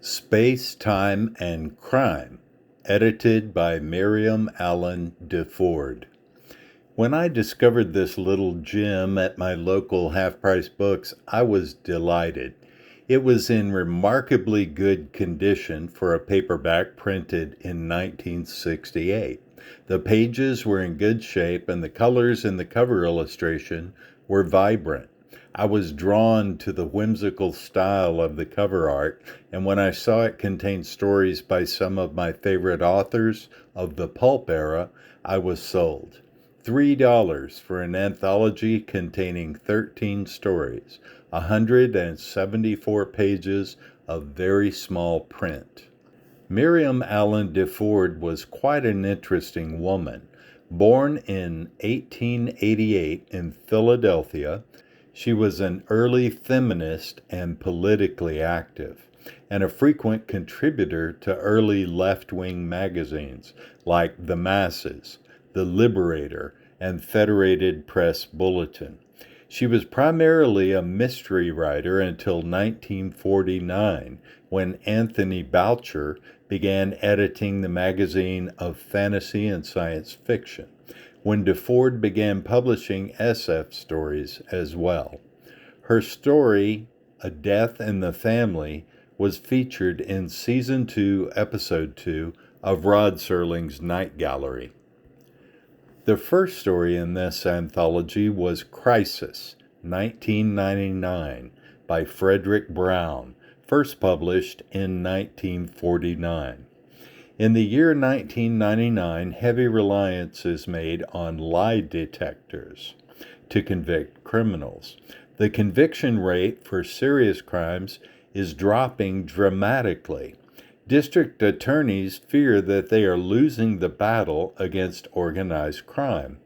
Space, Time, and Crime, edited by Miriam Allen deFord. When I discovered this little gem at my local half-price books, I was delighted. It was in remarkably good condition for a paperback printed in 1968. The pages were in good shape and the colors in the cover illustration were vibrant. I was drawn to the whimsical style of the cover art, and when I saw it contained stories by some of my favorite authors of the pulp era, I was sold. $3 for an anthology containing 13 stories, 174 pages of very small print. Miriam Allen deFord was quite an interesting woman. Born in 1888 in Philadelphia, she was an early feminist and politically active, and a frequent contributor to early left-wing magazines like The Masses, The Liberator, and Federated Press Bulletin. She was primarily a mystery writer until 1949, when Anthony Boucher began editing the magazine of fantasy and science fiction, when deFord began publishing SF stories as well. Her story, A Death in the Family, was featured in Season 2, Episode 2 of Rod Serling's Night Gallery. The first story in this anthology was Crisis, 1999, by Frederick Brown, first published in 1949. In the year 1999, heavy reliance is made on lie detectors to convict criminals. The conviction rate for serious crimes is dropping dramatically. District attorneys fear that they are losing the battle against organized crime.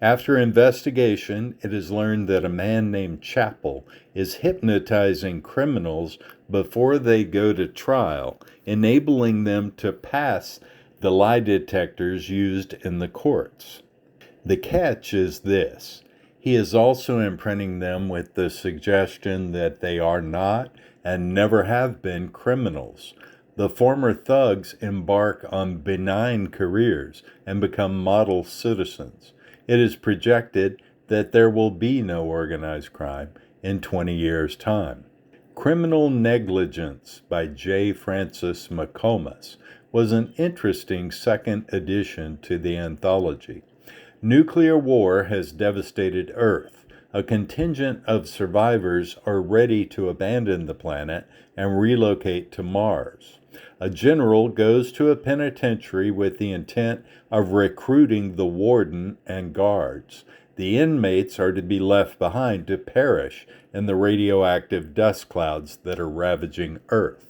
After investigation, it is learned that a man named Chappell is hypnotizing criminals before they go to trial, enabling them to pass the lie detectors used in the courts. The catch is this: he is also imprinting them with the suggestion that they are not and never have been criminals. The former thugs embark on benign careers and become model citizens. It is projected that there will be no organized crime in 20 years' time. Criminal Negligence by J. Francis McComas was an interesting second addition to the anthology. Nuclear war has devastated Earth. A contingent of survivors are ready to abandon the planet and relocate to Mars. A general goes to a penitentiary with the intent of recruiting the warden and guards. The inmates are to be left behind to perish in the radioactive dust clouds that are ravaging Earth.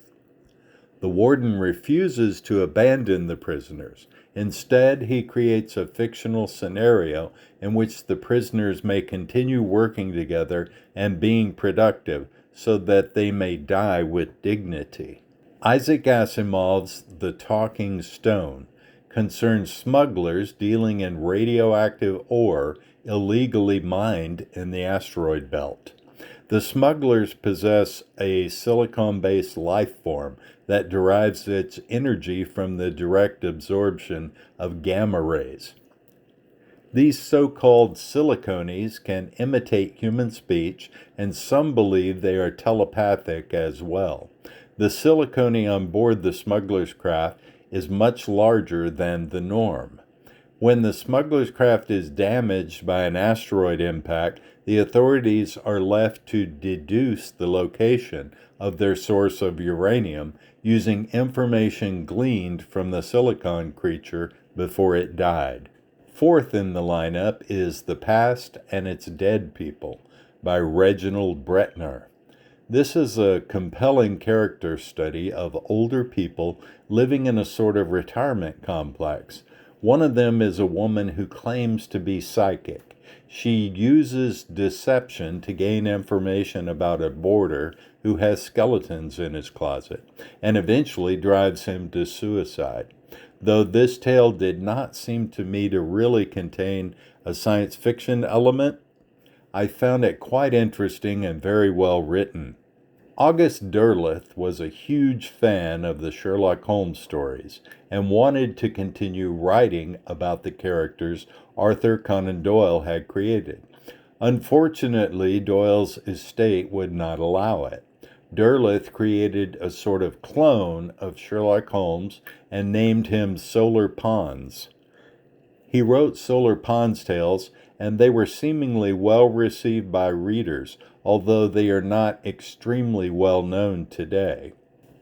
The warden refuses to abandon the prisoners. Instead, he creates a fictional scenario in which the prisoners may continue working together and being productive so that they may die with dignity. Isaac Asimov's The Talking Stone concerns smugglers dealing in radioactive ore illegally mined in the asteroid belt. The smugglers possess a silicon-based life form that derives its energy from the direct absorption of gamma rays. These so-called siliconies can imitate human speech, and some believe they are telepathic as well. The silicone on board the smuggler's craft is much larger than the norm. When the smuggler's craft is damaged by an asteroid impact, the authorities are left to deduce the location of their source of uranium using information gleaned from the silicon creature before it died. Fourth in the lineup is The Past and Its Dead People by Reginald Bretner. This is a compelling character study of older people living in a sort of retirement complex. One of them is a woman who claims to be psychic. She uses deception to gain information about a boarder who has skeletons in his closet, and eventually drives him to suicide. Though this tale did not seem to me to really contain a science fiction element, I found it quite interesting and very well written. August Derleth was a huge fan of the Sherlock Holmes stories and wanted to continue writing about the characters Arthur Conan Doyle had created. Unfortunately, Doyle's estate would not allow it. Derleth created a sort of clone of Sherlock Holmes and named him Solar Pons. He wrote Solar Pons tales, and they were seemingly well received by readers, although they are not extremely well known today.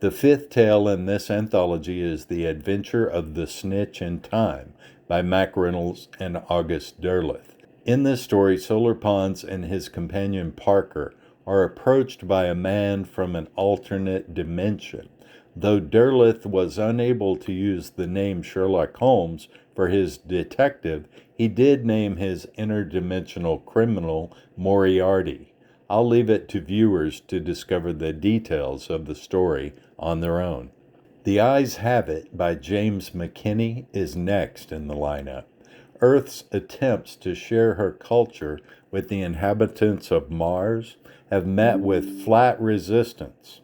The fifth tale in this anthology is The Adventure of the Snitch in Time by Mac Reynolds and August Derleth. In this story, Solar Pons and his companion Parker are approached by a man from an alternate dimension. Though Derleth was unable to use the name Sherlock Holmes for his detective, he did name his interdimensional criminal Moriarty. I'll leave it to viewers to discover the details of the story on their own. The Eyes Have It by James McKinney is next in the lineup. Earth's attempts to share her culture with the inhabitants of Mars have met with flat resistance.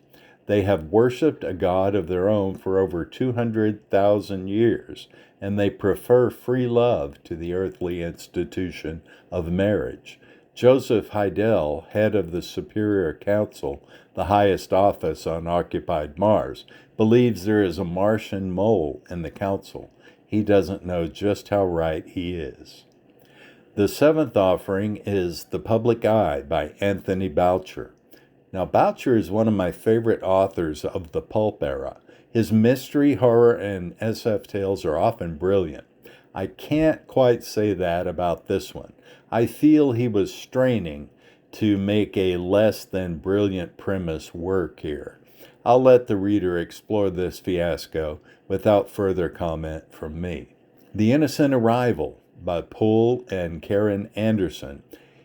They have worshipped a god of their own for over 200,000 years, and they prefer free love to the earthly institution of marriage. Joseph Heidel, head of the Superior Council, the highest office on occupied Mars, believes there is a Martian mole in the council. He doesn't know just how right he is. The seventh offering is The Public Eye by Anthony Boucher. Now, Boucher is one of my favorite authors of the pulp era. His mystery, horror, and SF tales are often brilliant. I can't quite say that about this one. I feel he was straining to make a less than brilliant premise work here. I'll let the reader explore this fiasco without further comment from me. The Innocent Arrival by Poul and Karen Anderson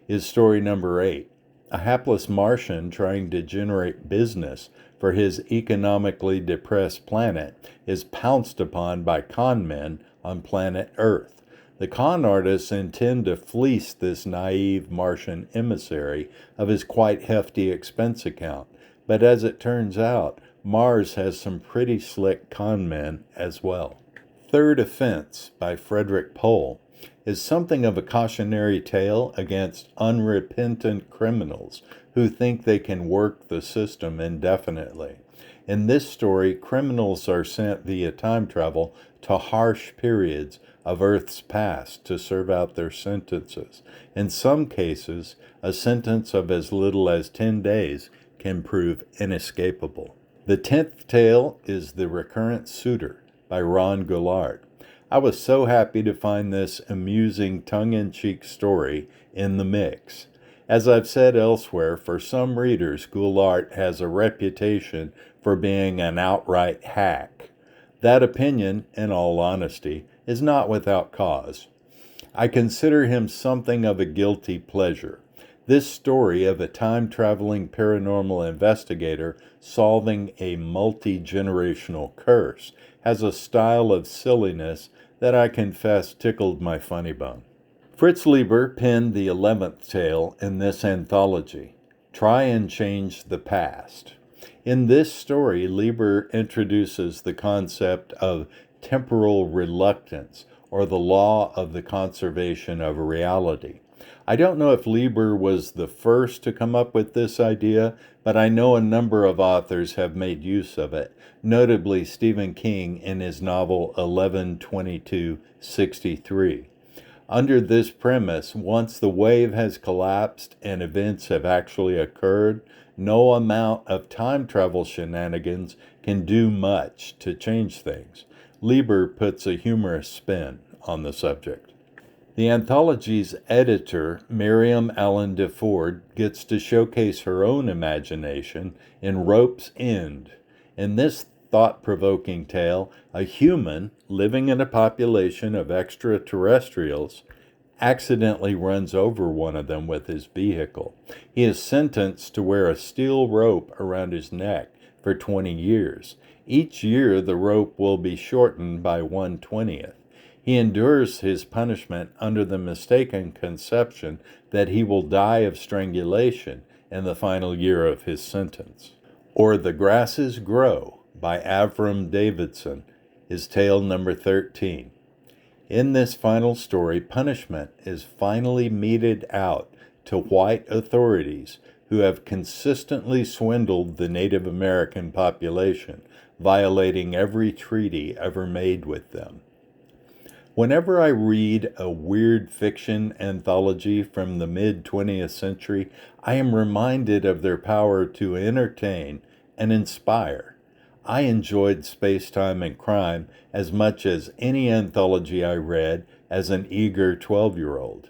is story number 8. A hapless Martian trying to generate business for his economically depressed planet is pounced upon by con men on planet Earth. The con artists intend to fleece this naive Martian emissary of his quite hefty expense account, but as it turns out, Mars has some pretty slick con men as well. Third Offense by Frederick Pohl is something of a cautionary tale against unrepentant criminals who think they can work the system indefinitely. In this story, criminals are sent via time travel to harsh periods of Earth's past to serve out their sentences. In some cases, a sentence of as little as 10 days can prove inescapable. The 10th tale is The Recurrent Suitor by Ron Goulart. I was so happy to find this amusing tongue-in-cheek story in the mix. As I've said elsewhere, for some readers, Goulart has a reputation for being an outright hack. That opinion, in all honesty, is not without cause. I consider him something of a guilty pleasure. This story of a time-traveling paranormal investigator solving a multi-generational curse has a style of silliness that I confess tickled my funny bone. Fritz Leiber penned the 11th tale in this anthology, Try and Change the Past. In this story, Leiber introduces the concept of temporal reluctance, or the law of the conservation of reality. I don't know if Leiber was the first to come up with this idea, but I know a number of authors have made use of it, notably Stephen King in his novel 11/22/63. Under this premise, once the wave has collapsed and events have actually occurred, no amount of time travel shenanigans can do much to change things. Leiber puts a humorous spin on the subject. The anthology's editor, Miriam Allen deFord, gets to showcase her own imagination in Rope's End. In this thought-provoking tale, a human living in a population of extraterrestrials accidentally runs over one of them with his vehicle. He is sentenced to wear a steel rope around his neck for 20 years. Each year, the rope will be shortened by 1/20th. He endures his punishment under the mistaken conception that he will die of strangulation in the final year of his sentence. or The Grasses Grow by Avram Davidson is tale number 13. In this final story, punishment is finally meted out to white authorities who have consistently swindled the Native American population, violating every treaty ever made with them. Whenever I read a weird fiction anthology from the mid-20th century, I am reminded of their power to entertain and inspire. I enjoyed Space, Time, and Crime as much as any anthology I read as an eager 12-year-old.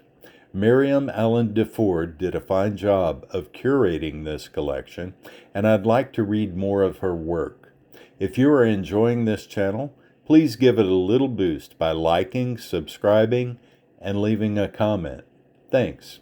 Miriam Allen deFord did a fine job of curating this collection, and I'd like to read more of her work. If you are enjoying this channel, please give it a little boost by liking, subscribing, and leaving a comment. Thanks.